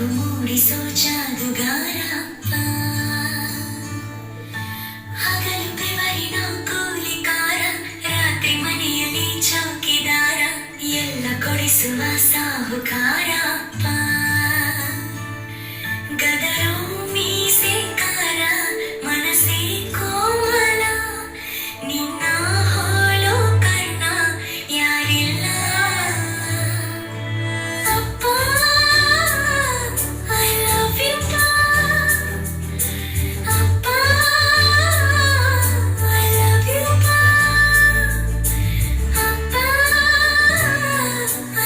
ಬೆಳಕು ಮೂಡಿಸೋ ಜಾದುಗಾರ ಹಗಲು ಬೆವರಿನ ಕೂಲಿಕಾರ ರಾತ್ರಿ ಮನೆಯಲ್ಲಿ ಚೌಕಿದಾರ ಎಲ್ಲ ಕೊಡಿಸುವ ಸಾಹುಕಾರ ಗದರೋ ಮೀಸೆಕಾರ ಮನಸ್ಸೇ ಕೋಮಲ ನಿನ್ನ ಹೋಲೋ ಕರ್ಣ ಯಾರಿಲ್ಲ ಅಪ್ಪ ಐ ಲವ್ ಯು ಅಪ್ಪ ಐ ಲವ್ ಯು ಅಪ್ಪ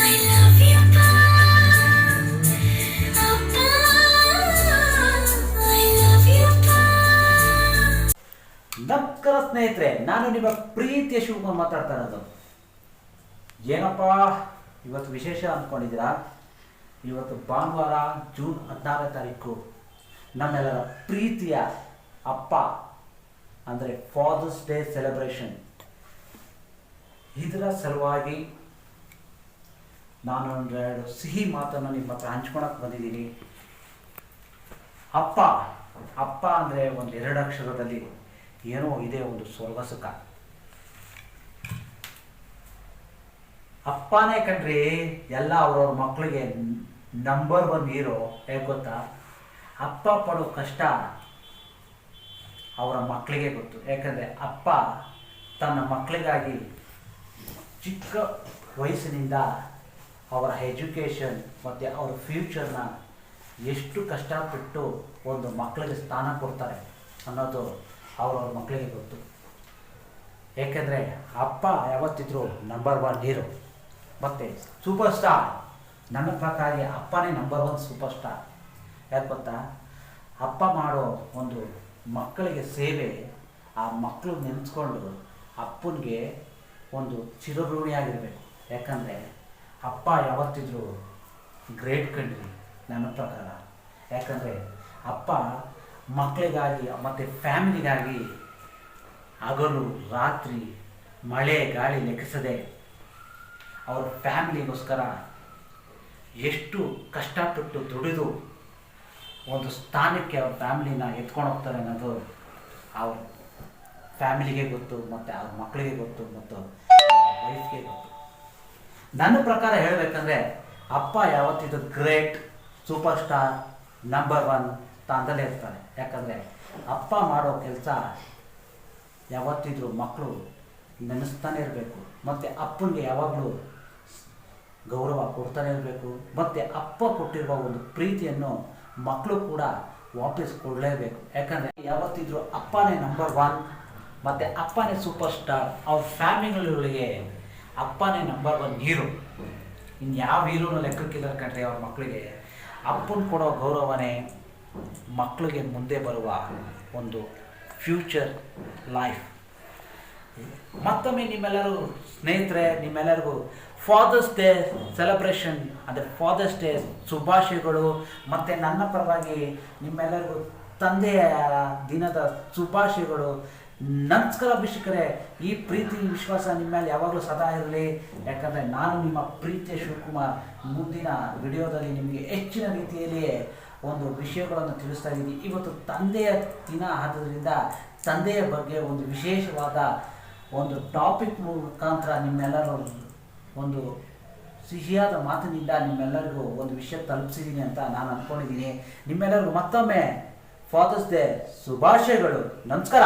ಐ ಲವ್ ಯು ಅಪ್ಪ ಐ ಲವ್ ಯು. ನಮಸ್ಕಾರ ಸ್ನೇಹಿತರೆ, ನಾನು ನಿಮ್ಮ ಪ್ರೀತಿಯ ಶಿವಕುಮಾರ್ ಮಾತಾಡ್ತಾ ಇರೋದು. ಏನಪ್ಪ ಇವತ್ತು ವಿಶೇಷ ಅಂದ್ಕೊಂಡಿದ್ದೀರಾ? ಇವತ್ತು ಭಾನುವಾರ ಜೂನ್ 16ನೇ ತಾರೀಕು ನಮ್ಮೆಲ್ಲರ ಪ್ರೀತಿಯ ಅಪ್ಪ ಅಂದರೆ ಫಾದರ್ಸ್ ಡೇ ಸೆಲೆಬ್ರೇಷನ್. ಇದರ ಸಲುವಾಗಿ ನಾನು ಒಂದೆರಡು ಸಿಹಿ ಮಾತನ್ನು ನಿಮ್ಮ ಹತ್ರ ಹಂಚ್ಕೊಳಕ್ಕೆ ಬಂದಿದ್ದೀನಿ. ಅಪ್ಪ ಅಪ್ಪ ಅಂದರೆ ಒಂದು 2 ಅಕ್ಷರದಲ್ಲಿ ಏನೋ ಇದೆ, ಒಂದು ಸ್ವರ್ಗ ಸುಖ. ಅಪ್ಪನೇ ಕಣ್ರಿ ಎಲ್ಲ ಅವ್ರವ್ರ ಮಕ್ಕಳಿಗೆ ನಂಬರ್ 1 ಹೀರೋ. ಹೇಗೆ ಗೊತ್ತಾ? ಅಪ್ಪ ಪಡೋ ಕಷ್ಟ ಅವರ ಮಕ್ಕಳಿಗೆ ಗೊತ್ತು. ಯಾಕಂದರೆ ಅಪ್ಪ ತನ್ನ ಮಕ್ಕಳಿಗಾಗಿ ಚಿಕ್ಕ ವಯಸ್ಸಿನಿಂದ ಅವರ ಎಜುಕೇಷನ್ ಮತ್ತು ಅವರ ಫ್ಯೂಚರ್ನ ಎಷ್ಟು ಕಷ್ಟಪಟ್ಟು ಒಂದು ಮಕ್ಕಳಿಗೆ ಸ್ಥಾನ ಕೊಡ್ತಾರೆ ಅನ್ನೋದು ಅವ್ರವ್ರ ಮಕ್ಕಳಿಗೆ ಗೊತ್ತು. ಏಕೆಂದರೆ ಅಪ್ಪ ಯಾವತ್ತಿದ್ರೂ ನಂಬರ್ 1 ಹೀರೋ ಮತ್ತು ಸೂಪರ್ ಸ್ಟಾರ್. ನನ್ನ ಪ್ರಕಾರ ಅಪ್ಪನೇ ನಂಬರ್ 1 ಸೂಪರ್ ಸ್ಟಾರ್. ಯಾಕೆ ಗೊತ್ತಾ? ಅಪ್ಪ ಮಾಡೋ ಒಂದು ಮಕ್ಕಳಿಗೆ ಸೇವೆ, ಆ ಮಕ್ಕಳು ನೆನೆಸ್ಕೊಂಡು ಅಪ್ಪನಿಗೆ ಒಂದು ಚಿರಋಣಿಯಾಗಿರಬೇಕು. ಯಾಕಂದರೆ ಅಪ್ಪ ಯಾವತ್ತಿದ್ರೂ ಗ್ರೇಟ್ ಕಂಡ್ರಿ ನನ್ನ ಪ್ರಕಾರ. ಯಾಕಂದರೆ ಅಪ್ಪ ಮಕ್ಕಳಿಗಾಗಿ ಮತ್ತು ಫ್ಯಾಮಿಲಿಗಾಗಿ ಹಗಲು ರಾತ್ರಿ ಮಳೆ ಗಾಳಿ ಲೆಕ್ಕಿಸದೆ ಅವ್ರ ಫ್ಯಾಮಿಲಿಗೋಸ್ಕರ ಎಷ್ಟು ಕಷ್ಟಪಟ್ಟು ದುಡಿದು ಒಂದು ಸ್ಥಾನಕ್ಕೆ ಅವ್ರ ಫ್ಯಾಮಿಲಿನ ಎತ್ಕೊಂಡು ಹೋಗ್ತಾರೆ ಅನ್ನೋದು ಅವ್ರ ಫ್ಯಾಮಿಲಿಗೆ ಗೊತ್ತು, ಮತ್ತು ಅವ್ರ ಮಕ್ಕಳಿಗೆ ಗೊತ್ತು, ಮತ್ತು ವೈಫ್ಗೆ ಗೊತ್ತು. ನನ್ನ ಪ್ರಕಾರ ಹೇಳಬೇಕಂದ್ರೆ ಅಪ್ಪ ಯಾವತ್ತಿದ್ದು ಗ್ರೇಟ್ ಸೂಪರ್ ಸ್ಟಾರ್ ನಂಬರ್ 1 ಸ್ಥಾನದಲ್ಲೇ ಇರ್ತಾರೆ. ಯಾಕಂದರೆ ಅಪ್ಪ ಮಾಡೋ ಕೆಲಸ ಯಾವತ್ತಿದ್ರೂ ಮಕ್ಕಳು ನೆನೆಸ್ತಾನೆ ಇರಬೇಕು, ಮತ್ತು ಅಪ್ಪನಿಗೆ ಯಾವಾಗಲೂ ಗೌರವ ಕೊಡ್ತಾನೆ ಇರಬೇಕು, ಮತ್ತು ಅಪ್ಪ ಕೊಟ್ಟಿರುವ ಒಂದು ಪ್ರೀತಿಯನ್ನು ಮಕ್ಕಳು ಕೂಡ ವಾಪಸ್ ಕೊಡಲೇಬೇಕು. ಯಾಕಂದರೆ ಯಾವತ್ತಿದ್ರೂ ಅಪ್ಪನೇ ನಂಬರ್ 1 ಮತ್ತು ಅಪ್ಪನೇ ಸೂಪರ್ ಸ್ಟಾರ್. ಅವ್ರ ಫ್ಯಾಮಿಲಿಗಳಿಗೆ ಅಪ್ಪನೇ ನಂಬರ್ 1 ಹೀರೋ. ಇನ್ನು ಯಾವ ಹೀರೋನು ಲೆಕ್ಕಕ್ಕಿಲ್ಲ ಕಂಡ್ರೆ ಅವ್ರ ಮಕ್ಕಳಿಗೆ ಅಪ್ಪನ ಕೊಡೋ ಗೌರವನೇ ಮಕ್ಕಳಿಗೆ ಮುಂದೆ ಬರುವ ಒಂದು ಫ್ಯೂಚರ್ ಲೈಫ್. ಮತ್ತೊಮ್ಮೆ ನಿಮ್ಮೆಲ್ಲರೂ ಸ್ನೇಹಿತರೆ, ನಿಮ್ಮೆಲ್ಲರಿಗೂ ಫಾದರ್ಸ್ ಡೇ ಸೆಲೆಬ್ರೇಷನ್ ಅಂದರೆ ಫಾದರ್ಸ್ ಡೇ ಶುಭಾಶಯಗಳು. ಮತ್ತು ನನ್ನ ಪರವಾಗಿ ನಿಮ್ಮೆಲ್ಲರಿಗೂ ತಂದೆಯ ದಿನದ ಶುಭಾಶಯಗಳು. ನಮಸ್ಕಾರ ವೀಕ್ಷಕರೇ, ಈ ಪ್ರೀತಿ ವಿಶ್ವಾಸ ನಿಮ್ಮ ಮೇಲೆ ಯಾವಾಗಲೂ ಸದಾ ಇರಲಿ. ಯಾಕಂದರೆ ನಾನು ನಿಮ್ಮ ಪ್ರೀತಿಯ ಶಿವಕುಮಾರ್ ಮುಂದಿನ ವಿಡಿಯೋದಲ್ಲಿ ನಿಮಗೆ ಹೆಚ್ಚಿನ ರೀತಿಯಲ್ಲಿ ಒಂದು ವಿಷಯಗಳನ್ನು ತಿಳಿಸ್ತಾ ಇದ್ದೀನಿ. ಇವತ್ತು ತಂದೆಯ ದಿನ ಆದ್ದರಿಂದ ತಂದೆಯ ಬಗ್ಗೆ ಒಂದು ವಿಶೇಷವಾದ ಒಂದು ಟಾಪಿಕ್ ಮುಖಾಂತರ ನಿಮ್ಮೆಲ್ಲರೂ ಒಂದು ಸಿಹಿಯಾದ ಮಾತಿನಿಂದ ನಿಮ್ಮೆಲ್ಲರಿಗೂ ಒಂದು ವಿಷಯ ತಲುಪಿಸಿದ್ದೀನಿ ಅಂತ ನಾನು ಅಂದ್ಕೊಂಡಿದ್ದೀನಿ. ನಿಮ್ಮೆಲ್ಲರಿಗೂ ಮತ್ತೊಮ್ಮೆ ಫಾದರ್ಸ್ ಡೇ ಶುಭಾಶಯಗಳು. ನಮಸ್ಕಾರ.